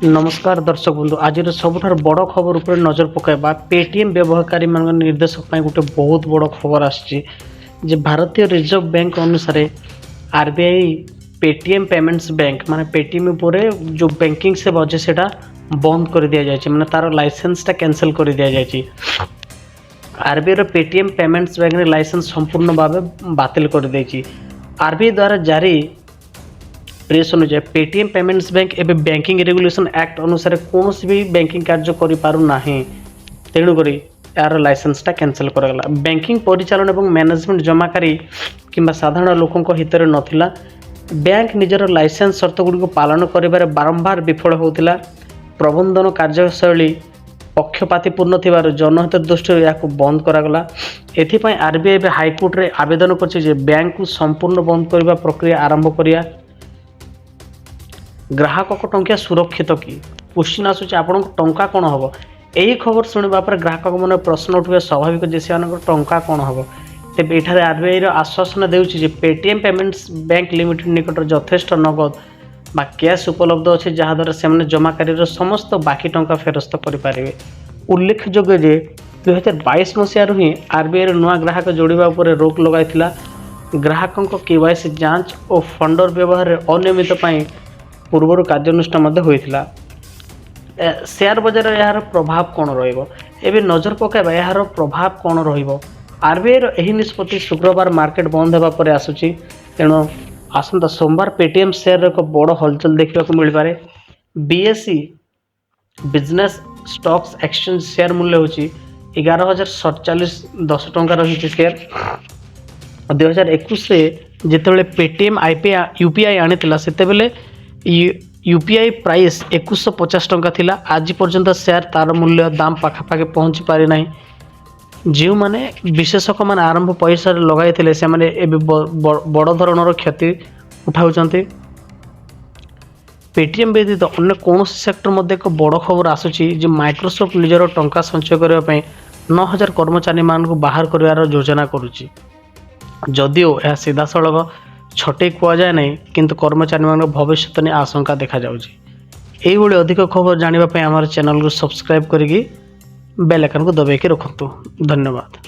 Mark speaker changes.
Speaker 1: नमस्कार दर्शक बंधु आज सबुठार बड़ खबर उपर नजर पकाइबा पेटीएम व्यवहारकारी मान निर्देशक गोटे बहुत बड़ खबर आसी भारतीय रिजर्व बैंक अनुसार आरबीआई पेटीएम पेमेंट्स बैंक माने पेटीएम उपरे जो बैंकिंग सेवा अच्छे से बंद कर दि जाए माने तार लाइसेंसटा कैंसल कर दि जाए। RBI Paytm payments bank licence संपूर्ण भाव बातिल कर देछि। आरबीआई द्वारा जारी प्रेस अनुसार पेटीएम पेमेंट्स बैंक एवं बैंकिंग रेगुलेशन एक्ट अनुसार कौन भी बैंकिंग कार्य करें तेणुक यार लाइसेंसटा कैंसल कराला। बैंकिंग परिचालन और मैनेजमेंट जमाकारी किंबा साधारण लोकों हित में नथिला। बैंक निजर लाइसेंस शर्त गुड़ी पालन कर बारंबार विफल होता। प्रबंधन कार्यशैली पक्षपातीपूर्ण थिबार जनहित दृष्टि या बंद करागला। एथिपाई आरबीआई हाईकोर्ट रे आवेदन कर बैंक को संपूर्ण बंद करने प्रक्रिया आरंभ करिया। ग्राहक को टंका सुरक्षित कि क्वेश्चन आसूँ आपण टंका कौन हम यही खबर शुणा पर ग्राहक मन प्रश्न उठा स्वाभाविक जे से टंका कौन हम। तेज ये आरबीआई आश्वासन देउछि पेटीएम पेमेंट्स बैंक लिमिटेड निकट यथेष्ट नगद बा कैश उपलब्ध अच्छे जहाद्वारा से जमाकारी समस्त बाकी टंका फेरस्त करें। उल्लेखযোग्य जे 2022 मसीह ही आरबीआई नुआ ग्राहक जोड़ा उपर रोक लगाई। ग्राहकों केवाईसी जांच और फंडर व्यवहार अनियमित पूर्वर कार्यानुष्ठान होता। शेयर बजार यार प्रभाव कौन रही नजर पकाइबा यार प्रभाव कौन रबीआई निष्पत्ति शुक्रवार मार्केट बंद होगा पर आसूची। तेणु आसंता सोमवार पेटीएम शेयर एक बड़ हलचल देखा मिल पारे। BSE business stocks exchange share मूल्य हूँ 11,047.10 टंका रही शेयर। 2021 जिते पेटीएम यूपीआई आनी से यूपीआई प्राइस 2150 टंका थिला। आज पर्यंत शेयर तार मूल्य दाम पाखापाखि पहुँची पारि ना। जो माने विशेषक मान आरंभ पैसा लगाई से बड़ धरणर क्षति उठाउछन्ते। पेटीएम व्यतीत अन्य कौन सेक्टर मध्य एक बड़ खबर आसूची जे माइक्रोसॉफ्ट निजर टंका संचय करने 9000 कर्मचारी मान बाहर कर योजना करुच्ची। जदिओ यह सीधा सड़क छटे कुआए ना किंतु कर्मचारी मान भविष्य ने आशंका देखा जाउची। एही अधिक खबर जानापी आम चैनल को सब्सक्राइब करके बेल आइकन को दबाई रखु। धन्यवाद।